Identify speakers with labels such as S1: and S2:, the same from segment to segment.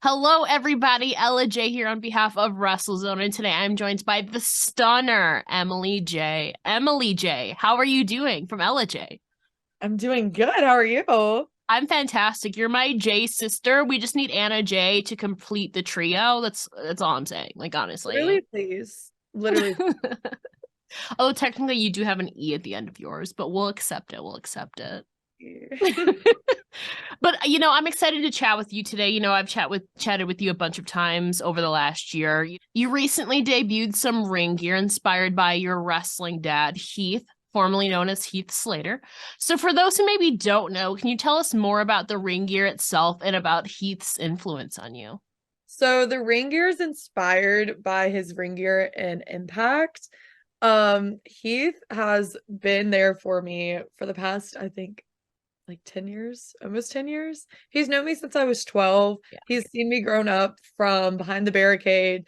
S1: Hello, everybody. Ella J here on behalf of WrestleZone, and today I'm joined by the stunner Emily J. Emily J, how are you doing? From Ella J.
S2: I'm doing good. How are you?
S1: I'm fantastic. You're my J sister. We just need Anna J to complete the trio. That's all I'm saying. Like honestly.
S2: Literally, please. Literally.
S1: Although technically you do have an E at the end of yours, but we'll accept it. We'll accept it. But I'm excited to chat with you today. I've chatted with you a bunch of times over the last year. You recently debuted some ring gear inspired by your wrestling dad, Heath, formerly known as Heath Slater. So for those who maybe don't know, can you tell us more about the ring gear itself and about Heath's influence on you?
S2: So the ring gear is inspired by his ring gear and Impact. Heath has been there for me for the past, I think, like 10 years, almost 10 years. He's known me since I was 12.
S1: Yeah.
S2: He's seen me grown up from behind the barricade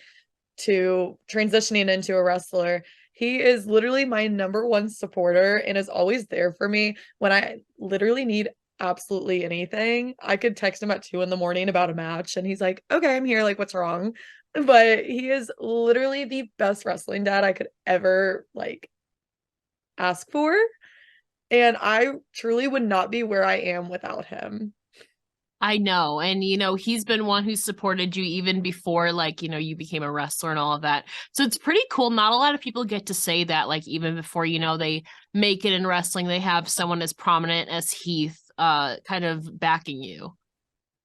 S2: to transitioning into a wrestler. He is literally my number one supporter and is always there for me when I literally need absolutely anything. I could text him at 2 in the morning about a match and he's like, okay, I'm here. Like, what's wrong? But he is literally the best wrestling dad I could ever like ask for. And I truly would not be where I am without him.
S1: I know. And, he's been one who's supported you even before, like, you became a wrestler and all of that. So it's pretty cool. Not a lot of people get to say that, like, even before, they make it in wrestling, they have someone as prominent as Heath, kind of backing you.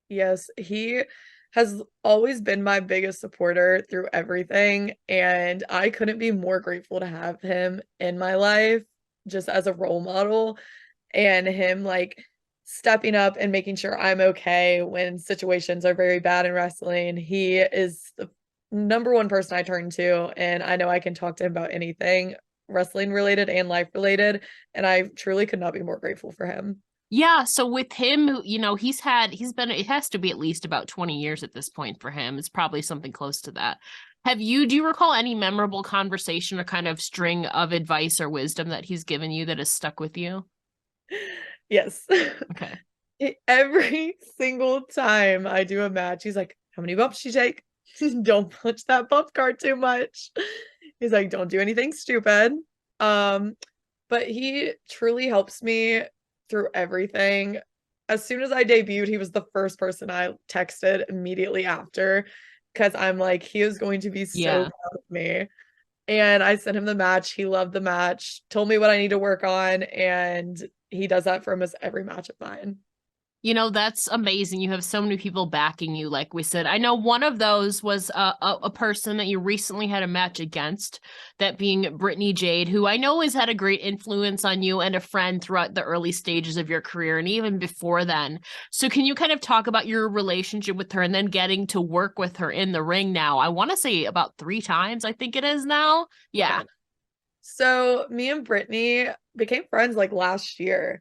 S2: Yes, he has always been my biggest supporter through everything, and I couldn't be more grateful to have him in my life just as a role model and him like stepping up and making sure I'm okay when situations are very bad in wrestling. He is the number one person I turn to, and I know I can talk to him about anything wrestling related and life related, and I truly could not be more grateful for him.
S1: Yeah, so with him, he's been, it has to be at least about 20 years at this point for him. It's probably something close to that. Do you recall any memorable conversation or kind of string of advice or wisdom that he's given you that has stuck with you?
S2: Yes.
S1: Okay.
S2: Every single time I do a match, he's like, how many bumps you take? Don't punch that bump card too much. He's like, don't do anything stupid. Um, but he truly helps me through everything. As soon as I debuted, he was the first person I texted immediately after because I'm like, he is going to be so
S1: Yeah.
S2: proud of me. And I sent him the match. He loved the match, told me what I need to work on, and he does that for almost every match of mine.
S1: That's amazing. You have so many people backing you, like we said. I know one of those was a person that you recently had a match against, that being Brittany Jade, who I know has had a great influence on you and a friend throughout the early stages of your career and even before then. So, can you kind of talk about your relationship with her and then getting to work with her in the ring now? I want to say about 3 times, I think it is now. Yeah.
S2: Yeah. So me and Brittany became friends like last year.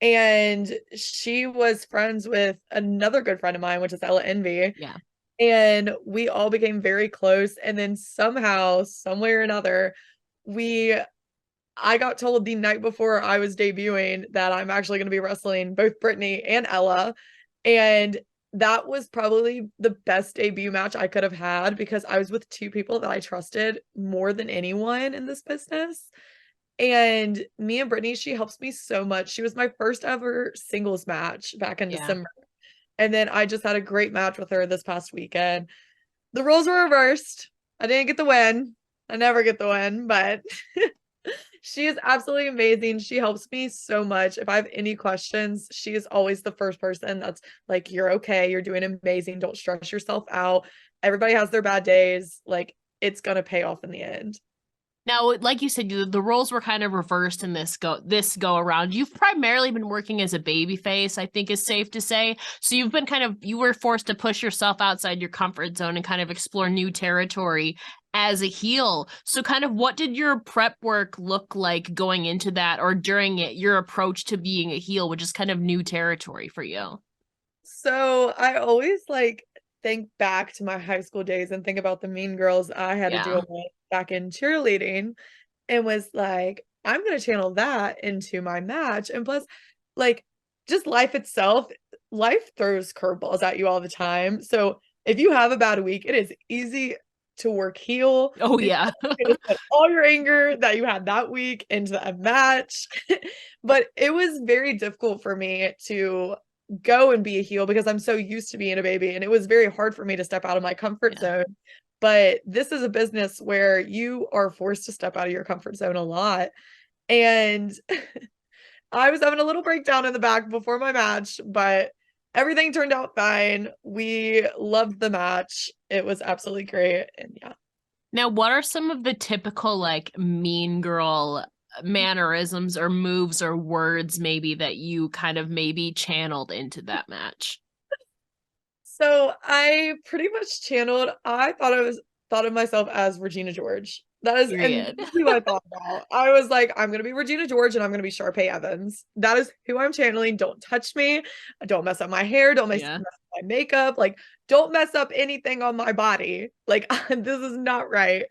S2: And she was friends with another good friend of mine, which is Ella Envy.
S1: Yeah.
S2: And we all became very close. And then somehow, some way or another, we I got told the night before I was debuting that I'm actually going to be wrestling both Brittany and Ella. And that was probably the best debut match I could have had because I was with two people that I trusted more than anyone in this business. And me and Brittany, she helps me so much. She was my first ever singles match back in
S1: Yeah.
S2: December. And then I just had a great match with her this past weekend. The roles were reversed. I didn't get the win. I never get the win, but she is absolutely amazing. She helps me so much. If I have any questions, she is always the first person that's like, you're okay. You're doing amazing. Don't stress yourself out. Everybody has their bad days. Like, it's going to pay off in the end.
S1: Now, like you said, the roles were kind of reversed in this go around. You've primarily been working as a baby face, I think is safe to say. So you were forced to push yourself outside your comfort zone and kind of explore new territory as a heel. So kind of what did your prep work look like going into that or during it, your approach to being a heel, which is kind of new territory for you?
S2: So I always like think back to my high school days and think about the mean girls I had to
S1: Yeah.
S2: deal with back in cheerleading and was like, I'm gonna channel that into my match. And plus, like just life itself, life throws curveballs at you all the time. So if you have a bad week, it is easy to work heel.
S1: Oh
S2: It's
S1: yeah.
S2: easy to put all your anger that you had that week into a match. But it was very difficult for me to go and be a heel because I'm so used to being a baby. And it was very hard for me to step out of my comfort
S1: Yeah.
S2: zone. But this is a business where you are forced to step out of your comfort zone a lot. And I was having a little breakdown in the back before my match, but everything turned out fine. We loved the match. It was absolutely great. And yeah.
S1: Now, what are some of the typical like mean girl mannerisms or moves or words maybe that you kind of maybe channeled into that match?
S2: So I pretty much channeled, thought of myself as Regina George. And
S1: Period.
S2: that's who I thought about. I was like, I'm gonna be Regina George and I'm gonna be Sharpay Evans. That is who I'm channeling. Don't touch me. Don't mess up my hair. Don't mess
S1: Yeah.
S2: up my makeup. Like, don't mess up anything on my body. Like, this is not right.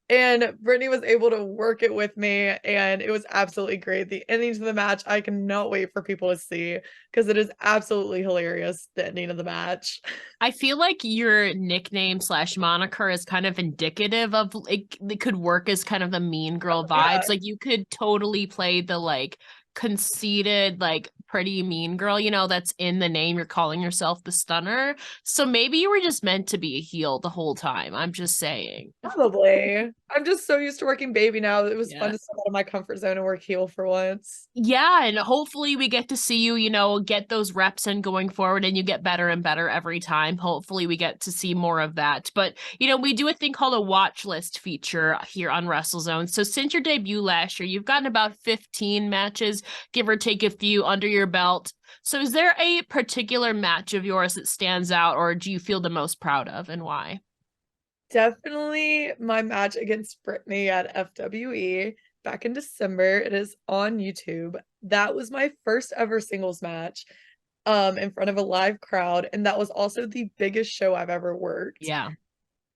S2: And Brittany was able to work it with me, and it was absolutely great. The ending to the match, I cannot wait for people to see because it is absolutely hilarious, the ending of the match.
S1: I feel like your nickname slash moniker is kind of indicative of it could work as kind of the mean girl
S2: Yeah,
S1: vibes. Like you could totally play the like conceited, like pretty mean girl, that's in the name. You're calling yourself the stunner. So maybe you were just meant to be a heel the whole time. I'm just saying.
S2: probably. I'm just so used to working baby now. It was fun
S1: Yeah.
S2: to step out of my comfort zone and work heel for once.
S1: Yeah, and hopefully we get to see you, get those reps in going forward and you get better and better every time. Hopefully we get to see more of that. But, we do a thing called a watch list feature here on WrestleZone. So since your debut last year, you've gotten about 15 matches, give or take a few under your belt. So is there a particular match of yours that stands out or do you feel the most proud of and why?
S2: Definitely my match against Brittany at FWE back in December. It is on YouTube. That was my first ever singles match in front of a live crowd, and that was also the biggest show I've ever worked.
S1: Yeah.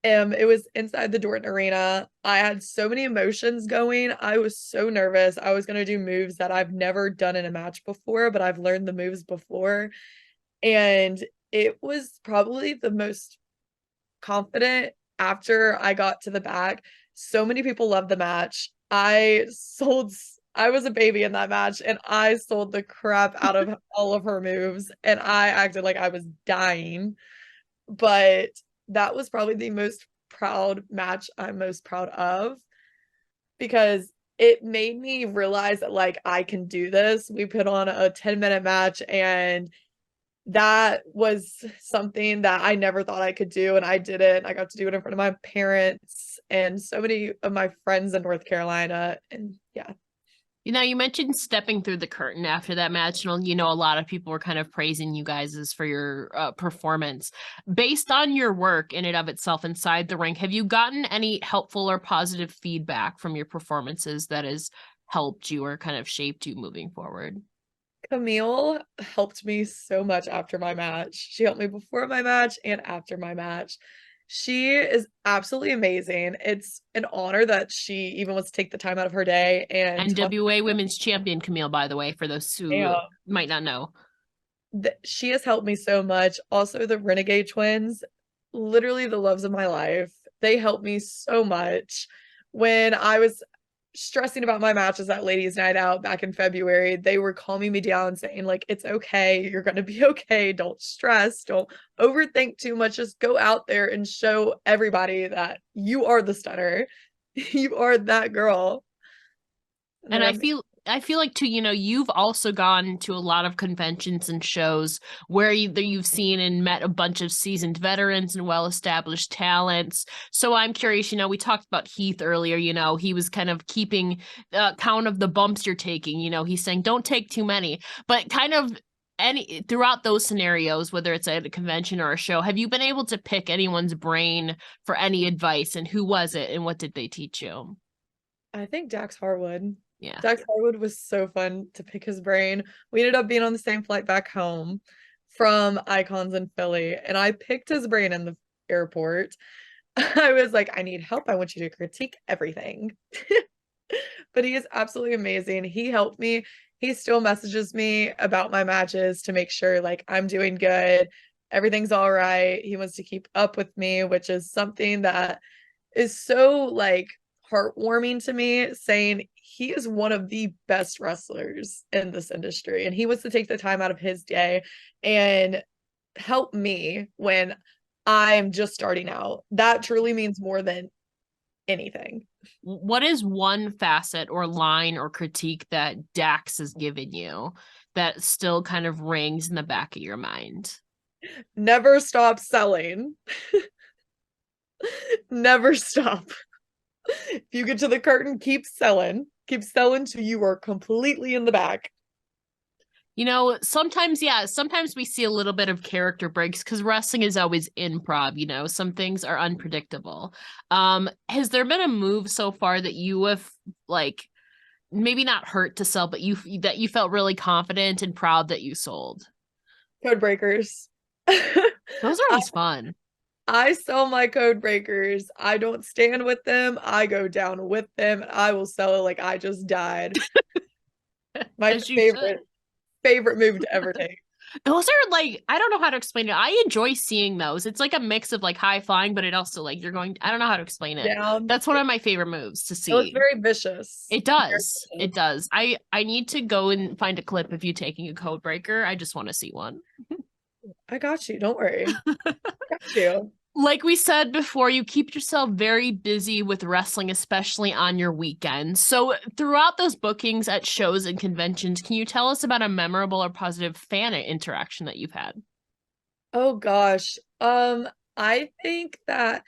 S2: It was inside the Dorton Arena. I had so many emotions going. I was so nervous. I was going to do moves that I've never done in a match before, but I've learned the moves before. And it was probably the most confident after I got to the back. So many people loved the match. I was a baby in that match and I sold the crap out of all of her moves and I acted like I was dying. But that was probably the most proud match I'm most proud of because it made me realize that like I can do this. We put on a 10-minute match and that was something that I never thought I could do, and I did it. I got to do it in front of my parents and so many of my friends in North Carolina. And yeah,
S1: You mentioned stepping through the curtain after that match, and a lot of people were kind of praising you guys for your performance. Based on your work in and of itself inside the ring, have you gotten any helpful or positive feedback from your performances that has helped you or kind of shaped you moving forward?
S2: Camille helped me so much after my match. She helped me before my match and after my match. She is absolutely amazing. It's an honor that she even wants to take the time out of her day and talk.
S1: NWA Women's Champion Camille, by the way, for those who might not know.
S2: She has helped me so much. Also, the Renegade twins, literally the loves of my life. They helped me so much. When I was stressing about my matches at Ladies Night Out back in February, they were calming me down, saying, like, it's okay. You're going to be okay. Don't stress. Don't overthink too much. Just go out there and show everybody that you are the stunner. You are that girl.
S1: And I feel like too, you've also gone to a lot of conventions and shows where you've seen and met a bunch of seasoned veterans and well-established talents. So I'm curious, we talked about Heath earlier, he was kind of keeping count of the bumps you're taking, he's saying don't take too many, but kind of any throughout those scenarios, whether it's at a convention or a show, have you been able to pick anyone's brain for any advice and who was it and what did they teach you?
S2: I think Dax Harwood.
S1: Yeah.
S2: Dax Harwood was so fun to pick his brain. We ended up being on the same flight back home from Icons in Philly, and I picked his brain in the airport. I was like, I need help. I want you to critique everything. But he is absolutely amazing. He helped me. He still messages me about my matches to make sure like I'm doing good. everything's all right. He wants to keep up with me, which is something that is so like heartwarming to me, saying he is one of the best wrestlers in this industry and he wants to take the time out of his day and help me when I'm just starting out. That truly means more than anything.
S1: What is one facet or line or critique that Dax has given you that still kind of rings in the back of your mind?
S2: Never stop selling. Never stop. If you get to the curtain, keep selling. Keep selling till you are completely in the back.
S1: You know, sometimes, yeah, sometimes we see a little bit of character breaks because wrestling is always improv, you know, some things are unpredictable. Has there been a move so far that you have like maybe not hurt to sell, but you felt really confident and proud that you sold?
S2: Code breakers.
S1: Those are always fun.
S2: I sell my code breakers. I don't stand with them. I go down with them. I will sell it like I just died. My
S1: As you should.
S2: favorite move to ever take.
S1: Those are like, I don't know how to explain it. I enjoy seeing those. It's like a mix of like high flying, but it also like you're going, I don't know how to explain it.
S2: Down.
S1: That's one of my favorite moves to
S2: It was
S1: see.
S2: very vicious.
S1: It
S2: Very
S1: does. It
S2: vicious.
S1: does. I need to go and find a clip of you taking a code breaker. I just want to see one.
S2: I got you. Don't worry. Got you.
S1: Like we said before, you keep yourself very busy with wrestling, especially on your weekends. So, throughout those bookings at shows and conventions, can you tell us about a memorable or positive fan interaction that you've had?
S2: Oh gosh. I think that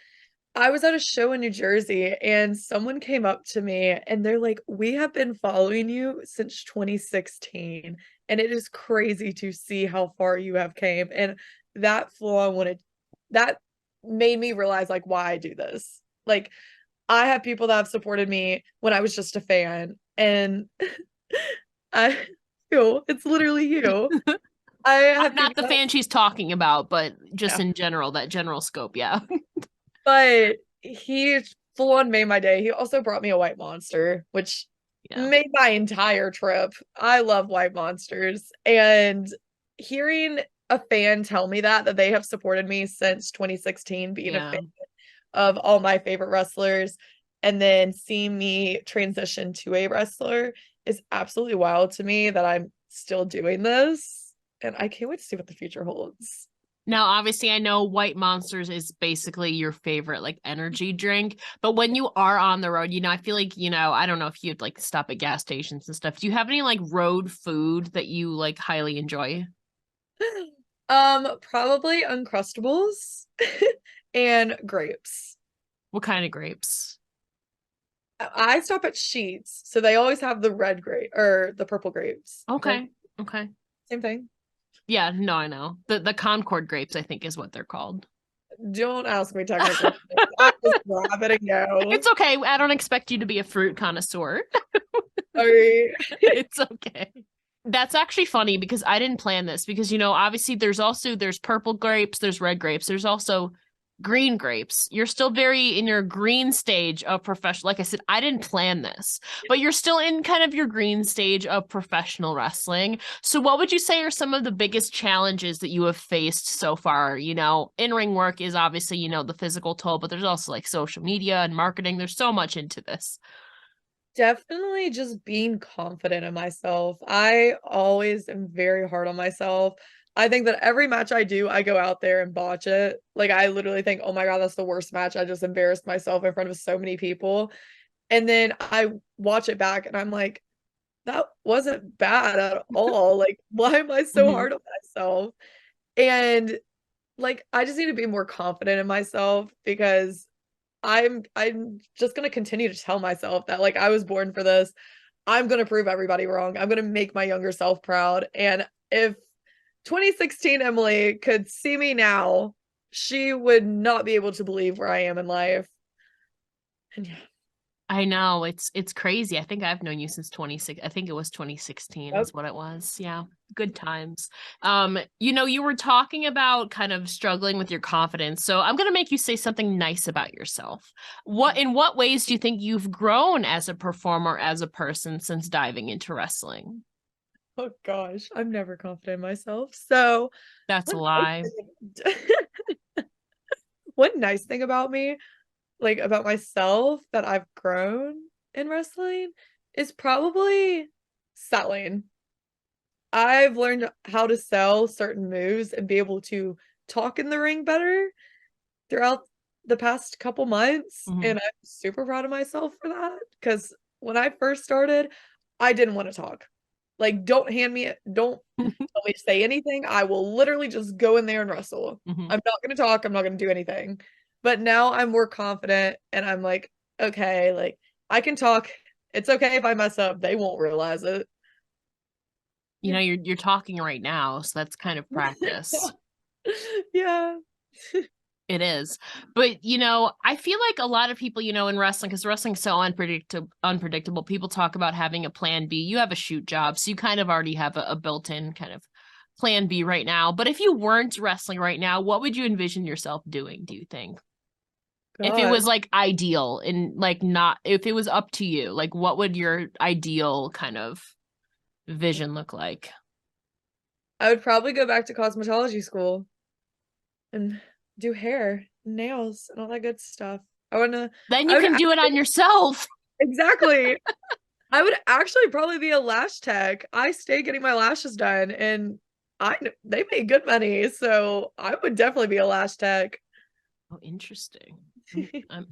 S2: I was at a show in New Jersey and someone came up to me and they're like, "We have been following you since 2016 and it is crazy to see how far you have came." And that flow I wanted that made me realize like why I do this. Like I have people that have supported me when I was just a fan and I you, it's literally you. I have
S1: Not
S2: people
S1: the
S2: that
S1: fan she's talking about, but just
S2: yeah.
S1: in general, that general scope. Yeah.
S2: But he full on made my day. He also brought me a white monster, which
S1: Yeah.
S2: made my entire trip. I love white monsters. And hearing a fan tell me that they have supported me since 2016, being a
S1: Yeah.
S2: fan of all my favorite wrestlers, and then seeing me transition to a wrestler is absolutely wild to me that I'm still doing this. And I can't wait to see what the future holds.
S1: Now, obviously, I know White Monsters is basically your favorite like energy drink, but when you are on the road, you know, I feel like, you know, I don't know if you'd like stop at gas stations and stuff. Do you have any like road food that you like highly enjoy?
S2: Probably Uncrustables and grapes.
S1: What kind of grapes?
S2: I stop at Sheets, so they always have the red grape or the purple grapes. They're
S1: Okay. Okay.
S2: same thing.
S1: Yeah, no, I know. The Concord grapes, I think, is what they're called.
S2: Don't ask me technical. I just grab it and go.
S1: It's okay. I don't expect you to be a fruit connoisseur.
S2: Sorry.
S1: It's okay. That's actually funny because I didn't plan this because, you know, obviously there's purple grapes, there's red grapes, there's also green grapes. You're still very in your green stage of professional. Like I said, I didn't plan this, but you're still in kind of your green stage of professional wrestling. So what would you say are some of the biggest challenges that you have faced so far? You know, in-ring work is obviously, you know, the physical toll, but there's also like social media and marketing. There's so much into this.
S2: Definitely just being confident in myself. I always am very hard on myself. I think that every match I do, I go out there and botch it. Like I literally think, oh my God, that's the worst match. I just embarrassed myself in front of so many people. And then I watch it back and I'm like, that wasn't bad at all. Like, why am I so
S1: Mhm.
S2: hard on myself? And like I just need to be more confident in myself because I'm just gonna continue to tell myself that like I was born for this. I'm gonna prove everybody wrong. I'm gonna make my younger self proud. And if 2016 Emily could see me now, she would not be able to believe where I am in life. And yeah,
S1: I know it's crazy. I think I've known you since 26. I think it was 2016
S2: yep.
S1: is what it was. Yeah. Good times. You know, you were talking about kind of struggling with your confidence. So I'm going to make you say something nice about yourself. In what ways do you think you've grown as a performer, as a person since diving into wrestling?
S2: Oh gosh, I'm never confident in myself. So
S1: That's a
S2: one
S1: lie.
S2: nice thing, one nice thing about me, like about myself that I've grown in wrestling is probably selling. I've learned how to sell certain moves and be able to talk in the ring better throughout the past couple months,
S1: Mhm.
S2: and I'm super proud of myself for that. Because when I first started, I didn't wanna talk. Like, don't tell me to say anything, I will literally just go in there and wrestle.
S1: Mhm.
S2: I'm not gonna talk, I'm not gonna do anything. But now I'm more confident, and I'm like, "Okay, like, I can talk. It's okay if I mess up, they won't realize it."
S1: You know, you're talking right now, so that's kind of practice.
S2: Yeah.
S1: It is. But, you know, I feel like a lot of people, you know, in wrestling, because wrestling's so unpredictable, people talk about having a plan B. You have a shoot job, so you kind of already have a built-in kind of plan B right now. But if you weren't wrestling right now, what would you envision yourself doing, do you think? If it
S2: God.
S1: was like ideal and like not, if it was up to you, like what would your ideal kind of vision look like?
S2: I would probably go back to cosmetology school and do hair, nails, and all that good stuff.
S1: Then
S2: I
S1: you
S2: would
S1: can do it
S2: actually
S1: on yourself.
S2: exactly. I would actually probably be a lash tech. I stay getting my lashes done, and they make good money, so I would definitely be a lash tech.
S1: Oh, interesting.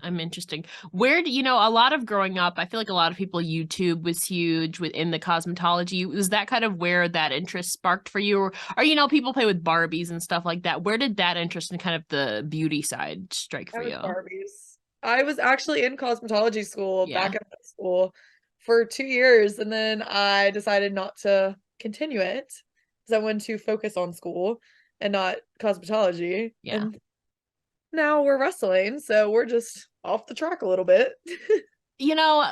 S1: I'm interesting. Where do you know a lot of growing up? I feel like a lot of people YouTube was huge within the cosmetology. Was that kind of where that interest sparked for you, or you know people play with Barbies and stuff like that? Where did that interest in kind of the beauty side strike
S2: I
S1: for
S2: was
S1: you?
S2: Barbies. I was actually in cosmetology school back
S1: Yeah,
S2: in high school for 2 years, and then I decided not to continue it because I wanted to focus on school and not cosmetology,
S1: yeah.
S2: and now we're wrestling, so we're just off the track a little bit.
S1: You know,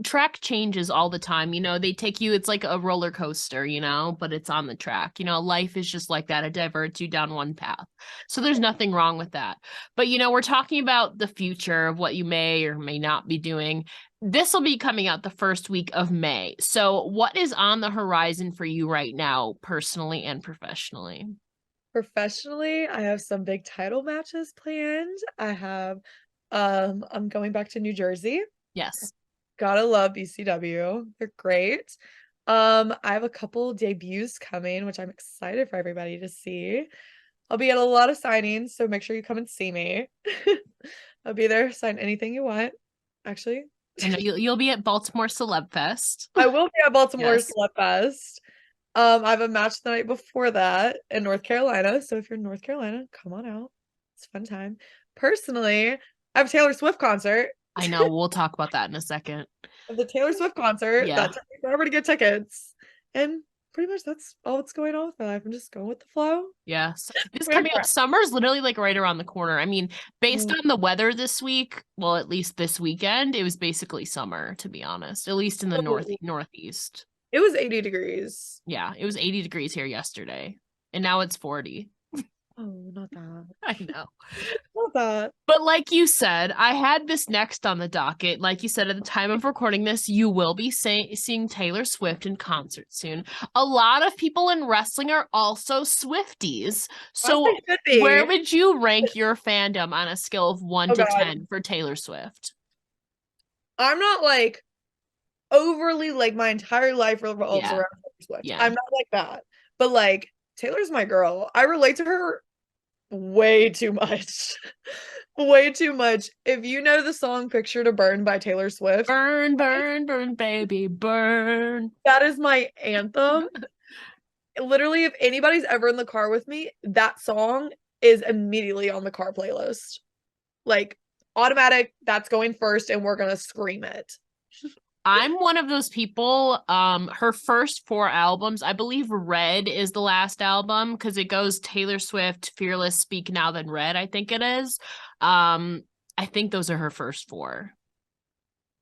S1: track changes all the time. You know, they take you, it's like a roller coaster, you know, but it's on the track. You know, life is just like that. It diverts you down one path. So there's nothing wrong with that. But, you know, we're talking about the future of what you may or may not be doing. This will be coming out the first week of May. So, what is on the horizon for you right now, personally and professionally?
S2: Professionally, I have some big title matches planned. I'm going back to New Jersey.
S1: Yes.
S2: Gotta love BCW. They're great. I have a couple debuts coming, which I'm excited for everybody to see. I'll be at a lot of signings, so make sure you come and see me. I'll be there, sign anything you want, actually.
S1: I know you'll be at Baltimore Celeb Fest.
S2: I will be at Baltimore
S1: Yes.
S2: Slutfest. I have a match the night before that in North Carolina, so if you're in North Carolina, come on out. It's a fun time. Personally, I have a Taylor Swift concert.
S1: I know. We'll talk about that in a second.
S2: Of the Taylor Swift concert
S1: Yeah.
S2: that took me forever to get tickets. And pretty much that's all that's going on with my life. I'm just going with the flow.
S1: Yes. This
S2: Where
S1: coming up summer is literally like right around the corner. I mean, based
S2: Mm.
S1: on the weather this week, well, at least this weekend, it was basically summer, to be honest, at least in the
S2: Oh,
S1: northeast.
S2: it was 80 degrees.
S1: Yeah, it was 80 degrees here yesterday, and now it's 40.
S2: Oh, not that.
S1: I know.
S2: Not that.
S1: But like you said, I had this next on the docket. Like you said, at the time of recording this, you will be seeing Taylor Swift in concert soon. A lot of people in wrestling are also Swifties.
S2: As
S1: So,
S2: they should
S1: where
S2: be.
S1: would you rank your fandom on a scale of 1
S2: Oh
S1: to
S2: God.
S1: 10 for Taylor Swift?
S2: I'm not like overly like my entire life revolves
S1: Yeah,
S2: around Taylor Swift.
S1: yeah.
S2: I'm not like that. But like Taylor's my girl. I relate to her way too much. Way too much. If you know the song Picture to Burn by Taylor Swift,
S1: Burn, burn, burn, baby, burn.
S2: that is my anthem. Literally, if anybody's ever in the car with me, that song is immediately on the car playlist. Like automatic, that's going first, and we're gonna scream it.
S1: I'm one of those people. Her first four albums, I believe Red is the last album because it goes Taylor Swift, Fearless, Speak Now, then Red, I think it is. I think those are her first four.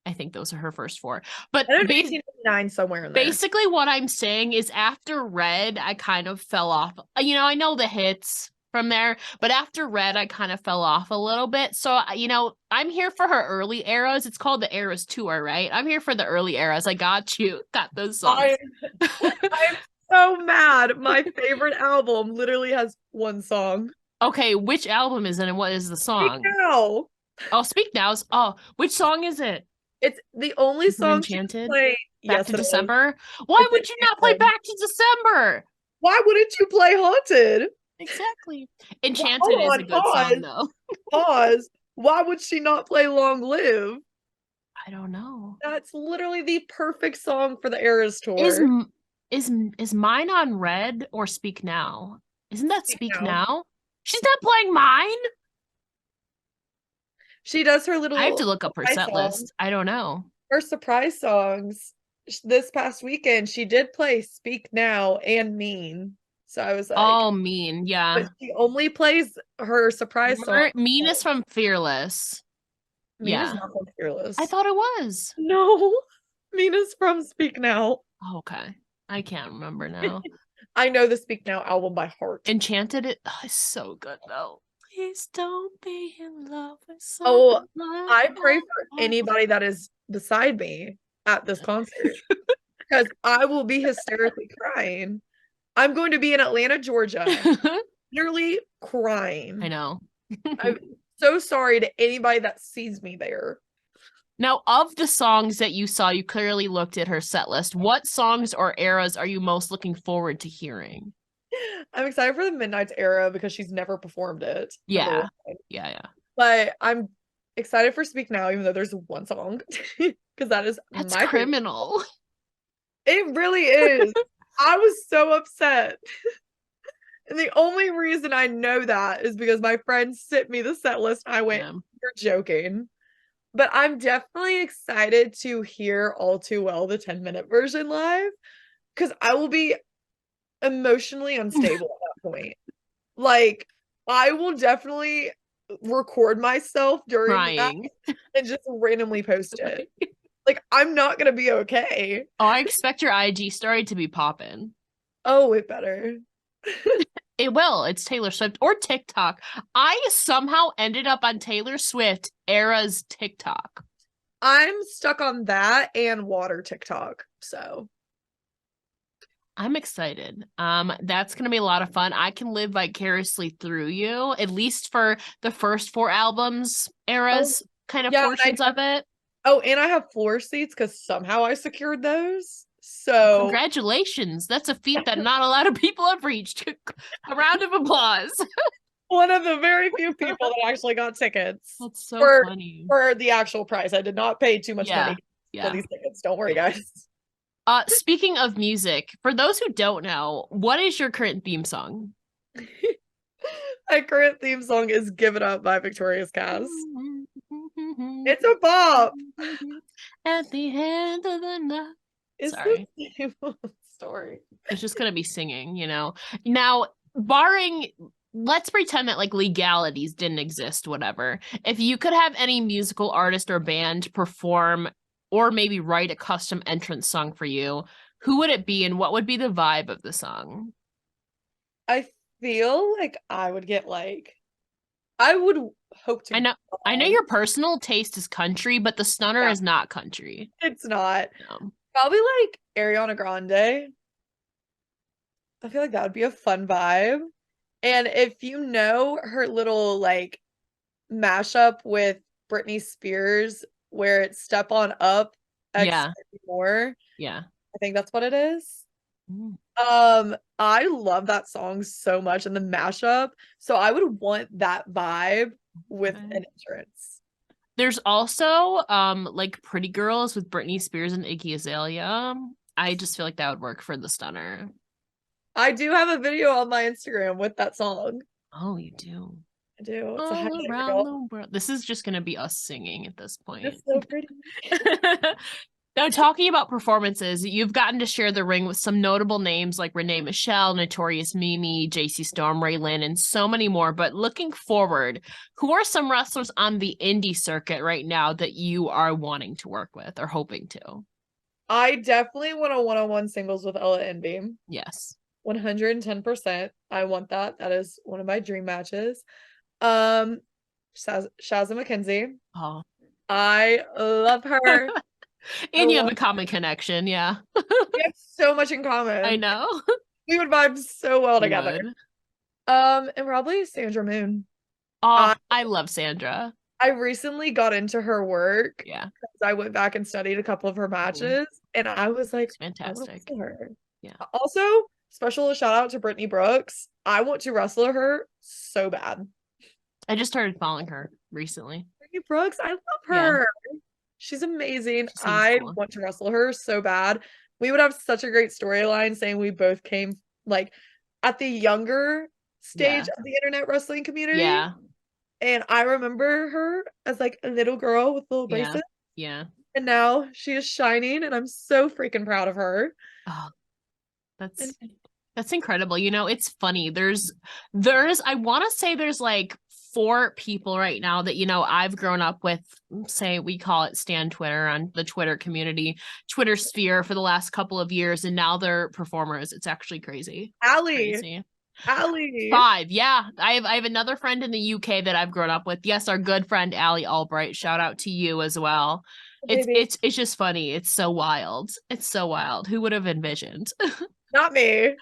S1: I think those are her first four. But
S2: I know 1999 somewhere in there.
S1: basically, what I'm saying is after Red, I kind of fell off. You know, I know the hits from there, but after Red, I kind of fell off a little bit. So, you know, I'm here for her early eras. It's called the Eras Tour, right? I'm here for the early eras. I got you. Got those songs.
S2: I'm so mad. My favorite album literally has one song.
S1: Okay, which album is it and what is the
S2: Speak
S1: song?
S2: Now.
S1: Oh, Speak Now's. Oh, which song is it?
S2: It's the only
S1: Is it
S2: song she can
S1: Enchanted?
S2: play.
S1: Back
S2: Yes,
S1: to
S2: it is.
S1: December? Why
S2: It's
S1: would you not play
S2: Enchanted.
S1: Back to December?
S2: Why wouldn't you play Haunted?
S1: Exactly.
S2: Hold
S1: Enchanted is a
S2: on,
S1: good song though.
S2: pause. Why would she not play Long Live?
S1: I don't know.
S2: That's literally the perfect song for the Eras
S1: Is
S2: tour.
S1: m- is mine on Red or Speak Now? Isn't that
S2: Speak
S1: Speak
S2: Now.
S1: Now? She's not playing mine.
S2: She does her
S1: I have to
S2: little
S1: look up her
S2: surprise
S1: set
S2: songs.
S1: list. I don't know.
S2: Her surprise songs this past weekend, she did play Speak Now and Mean. So I was like,
S1: Oh, Mean, yeah.
S2: but she only plays her surprise song.
S1: Mean is from Fearless.
S2: Mean is
S1: Yeah.
S2: not from
S1: I
S2: Fearless.
S1: thought it was.
S2: No, Mean is from Speak Now.
S1: Oh, okay. I can't remember now.
S2: I know the Speak Now album by heart.
S1: Enchanted is so good though. Please don't be in love with
S2: Oh,
S1: someone.
S2: I pray for anybody that is beside me at this concert because I will be hysterically crying. I'm going to be in Atlanta, Georgia, nearly
S1: I
S2: crying.
S1: know.
S2: I'm so sorry to anybody that sees me there.
S1: Now, of the songs that you saw, you clearly looked at her set list. What songs or eras are you most looking forward to hearing?
S2: I'm excited for the Midnight's era because she's never performed it. Number
S1: Yeah.
S2: one.
S1: Yeah.
S2: But I'm excited for Speak Now, even though there's one song, because that is
S1: That's
S2: my favorite.
S1: criminal.
S2: It really is. I was so upset. And the only reason I know that is because my friend sent me the set list. I went,
S1: Yeah.
S2: you're joking. But I'm definitely excited to hear All Too Well, the 10-minute version live, because I will be emotionally unstable at that point. Like, I will definitely record myself during that
S1: Crying.
S2: and just randomly post it. Like, I'm not gonna be okay.
S1: Oh, I expect your IG story to be popping.
S2: Oh, it better.
S1: It will. It's Taylor Swift or TikTok. I somehow ended up on Taylor Swift era's TikTok.
S2: I'm stuck on that and water TikTok. So
S1: I'm excited. That's gonna be a lot of fun. I can live vicariously through you, at least for the first four albums, eras, kind of
S2: yeah,
S1: portions of it.
S2: and I have floor seats because somehow I secured those.
S1: Well,
S2: So
S1: congratulations. That's a feat that not a lot of people have reached. A round of applause.
S2: one of the very few people that actually got tickets
S1: That's so
S2: for
S1: funny.
S2: the actual price. I did not pay too much money for
S1: Yeah.
S2: these tickets. Don't worry, guys.
S1: Speaking of music, for those who don't know, what is your current theme song?
S2: My current theme song is Give It Up by Victoria's Cast. It's a bop.
S1: At the end of the night.
S2: It's
S1: Sorry.
S2: the same story.
S1: It's just gonna be singing, you know. Now, barring let's pretend that like legalities didn't exist, whatever. If you could have any musical artist or band perform or maybe write a custom entrance song for you, who would it be and what would be the vibe of the song?
S2: I feel like I would get I would hope to.
S1: I know your personal taste is country, but the Stunner
S2: Yeah.
S1: is not country.
S2: It's not.
S1: No.
S2: Probably Ariana Grande. I feel like that would be a fun vibe. And if you know her little mashup with Britney Spears where it's Step On Up X
S1: Yeah.
S2: More,
S1: Yeah.
S2: I think that's what it is.
S1: Mm.
S2: I love that song so much and the mashup. So I would want that vibe with
S1: Okay.
S2: an entrance.
S1: There's also like Pretty Girls with Britney Spears and Iggy Azalea. I just feel like that would work for the Stunner.
S2: I do have a video on my Instagram with that song.
S1: Oh, you do.
S2: I do. It's a
S1: All
S2: highlight
S1: around
S2: reel.
S1: the world. This is just gonna be us singing at this point.
S2: It's so pretty.
S1: Now, talking about performances, you've gotten to share the ring with some notable names like Renee Michelle, Notorious Mimi, JC Storm, Ray Lynn, and so many more. But looking forward, who are some wrestlers on the indie circuit right now that you are wanting to work with or hoping to?
S2: I definitely want a one-on-one singles with Ella Enbeam.
S1: Yes.
S2: 110%. I want that. That is one of my dream matches. Shazza McKenzie.
S1: Oh,
S2: I love her. I
S1: And you have
S2: love
S1: a common connection. Yeah,
S2: we have so much in
S1: I
S2: common.
S1: know.
S2: We would vibe so well
S1: You
S2: together.
S1: would.
S2: And probably Sandra Moon.
S1: Oh,
S2: I
S1: I love Sandra.
S2: I recently got into her work
S1: Yeah.
S2: because I went back and studied a couple of her
S1: Mhm.
S2: matches, and I was like,
S1: It's
S2: I want to
S1: fantastic.
S2: wrestle her.
S1: Yeah.
S2: Also, special shout out to Brittany Brooks. I want to wrestle her so bad.
S1: I just started following her recently.
S2: Brittany Brooks, I love
S1: Yeah.
S2: her. She's amazing.
S1: She seems
S2: I
S1: cool.
S2: want to wrestle her so bad. We would have such a great storyline saying we both came like at the younger stage
S1: Yeah.
S2: of the internet wrestling community.
S1: Yeah.
S2: And I remember her as like a little girl with little
S1: Yeah.
S2: braces.
S1: Yeah.
S2: And now she is shining, and I'm so freaking proud of her.
S1: Oh,
S2: And
S1: that's incredible. You know, it's funny. There's I want to say there's like four people right now that, you know, I've grown up with, say we call it Stan Twitter on the Twitter community, Twitter sphere for the last couple of years, and now they're performers. It's actually crazy.
S2: Allie,
S1: Crazy.
S2: Allie.
S1: Five, yeah. I have another friend in the UK that I've grown up with. Yes, our good friend Allie Albright. Shout out to you as well. It's
S2: Baby,
S1: it's it's just funny. It's so wild. It's so wild. Who would have envisioned?
S2: not me.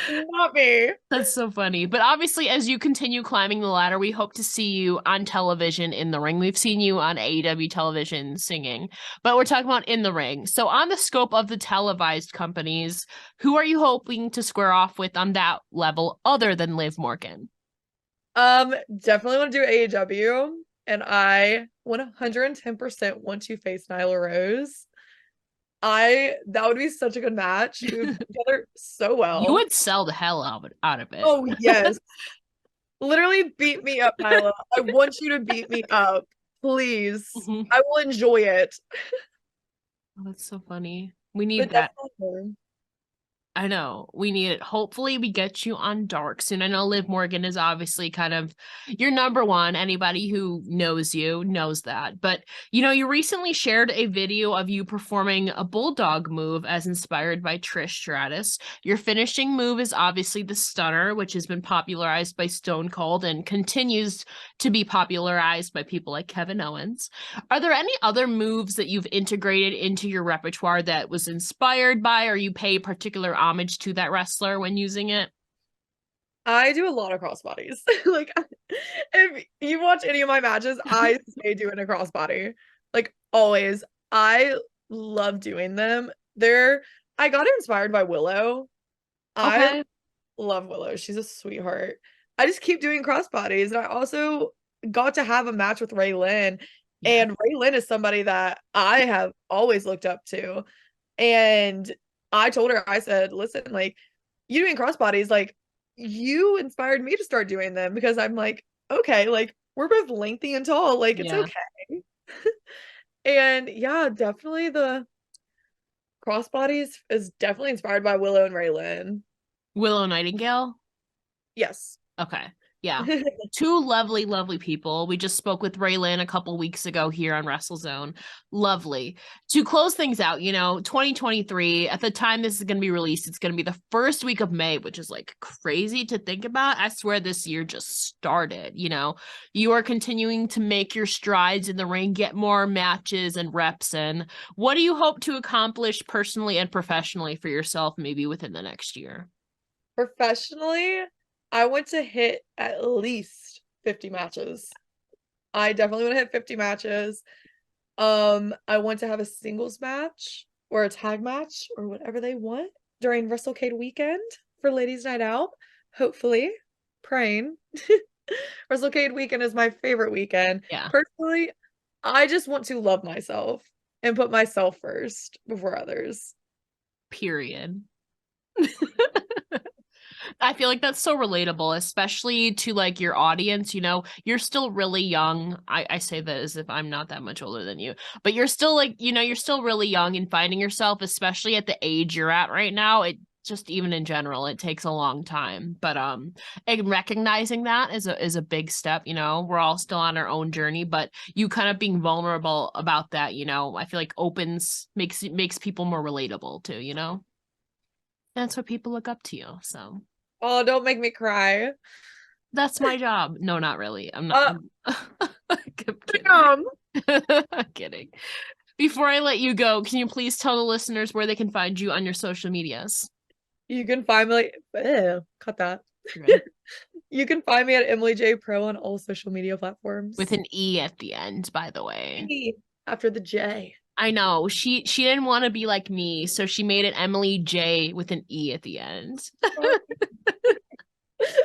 S2: Not me.
S1: That's so funny. But obviously, as you continue climbing the ladder, we hope to see you on television in the ring. We've seen you on AEW television singing, but we're talking about in the ring. So, on the scope of the televised companies, who are you hoping to square off with on that level other than Liv Morgan?
S2: Definitely want to do AEW, and I 110% want to face Nyla Rose. I That would be such a good match. We would put together so
S1: You
S2: well.
S1: would sell the hell out of it.
S2: Oh yes. Literally beat me up, Nyla. I want you to beat me up. Please.
S1: Mhm.
S2: I will enjoy it.
S1: Oh, that's so funny. We need
S2: But
S1: that.
S2: definitely her.
S1: I know we need it. Hopefully, we get you on Dark soon. I know Liv Morgan is obviously kind of your number one. Anybody who knows you knows that. But you know, you recently shared a video of you performing a bulldog move as inspired by Trish Stratus. Your finishing move is obviously the stunner, which has been popularized by Stone Cold and continues to be popularized by people like Kevin Owens. Are there any other moves that you've integrated into your repertoire that was inspired by, or you pay particular homage to that wrestler when using it?
S2: I do a lot of crossbodies. Like, if you watch any of my matches, I stay doing a crossbody. Like, always. I love doing them. I got inspired by Willow. I
S1: Okay.
S2: love Willow. She's a sweetheart. I just keep doing crossbodies. And I also got to have a match with Ray Lynn.
S1: Yeah.
S2: And Ray Lynn is somebody that I have always looked up to. And I told her, I said, listen, like, you doing crossbodies, like, you inspired me to start doing them because I'm like, okay, like, we're both lengthy and tall. Like, it's
S1: Yeah.
S2: okay. And yeah, definitely the crossbodies is definitely inspired by Willow and Ray Lynn.
S1: Willow Nightingale?
S2: Yes.
S1: Okay. Yeah. Two lovely, lovely people. We just spoke with Raylan a couple weeks ago here on WrestleZone. Lovely. To close things out, you know, 2023, at the time this is going to be released, it's going to be the first week of May, which is like crazy to think about. I swear this year just started, you know. You are continuing to make your strides in the ring, get more matches and reps in. What do you hope to accomplish personally and professionally for yourself maybe within the next year?
S2: Professionally, I want to hit at least 50 matches. I definitely want to hit 50 matches. I want to have a singles match or a tag match or whatever they want during WrestleCade weekend for Ladies Night Out. Hopefully, praying. WrestleCade weekend is my favorite weekend.
S1: Yeah.
S2: Personally, I just want to love myself and put myself first before others.
S1: Period. I feel like that's so relatable, especially to like your audience. You know, you're still really young. I say that as if I'm not that much older than you, but you're still like, you know, you're still really young and finding yourself, especially at the age you're at right now. It just even in general, it takes a long time. But and recognizing that is a big step, you know. We're all still on our own journey, but you kind of being vulnerable about that, you know, I feel like opens makes people more relatable too, you know. That's what people look up to you. So
S2: Oh, don't make me cry.
S1: that's my job. No, not really. I'm not.
S2: Uh,
S1: I'm kidding.
S2: damn.
S1: I'm kidding. Before I let you go, can you please tell the listeners where they can find you on your social medias?
S2: You can find me cut that.
S1: Okay.
S2: You can find me at Emily J Pro on all social media platforms.
S1: With an E at the end, by the way.
S2: E after the J.
S1: I know. She didn't want to be like me, so she made it Emily J with an E at the end.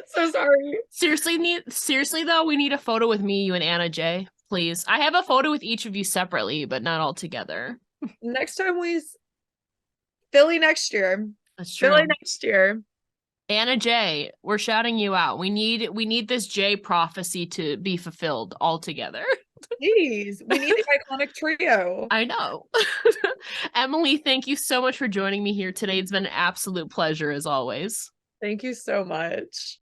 S2: So sorry.
S1: Seriously though, we need a photo with me, you, and Anna J. Please. I have a photo with each of you separately, but not all together.
S2: Next time Philly next year.
S1: That's true.
S2: Philly next year.
S1: Anna J, we're shouting you out. We need this J prophecy to be fulfilled all together.
S2: Jeez, we need the iconic trio.
S1: I know. Emily, thank you so much for joining me here today. It's been an absolute pleasure as always.
S2: Thank you so much.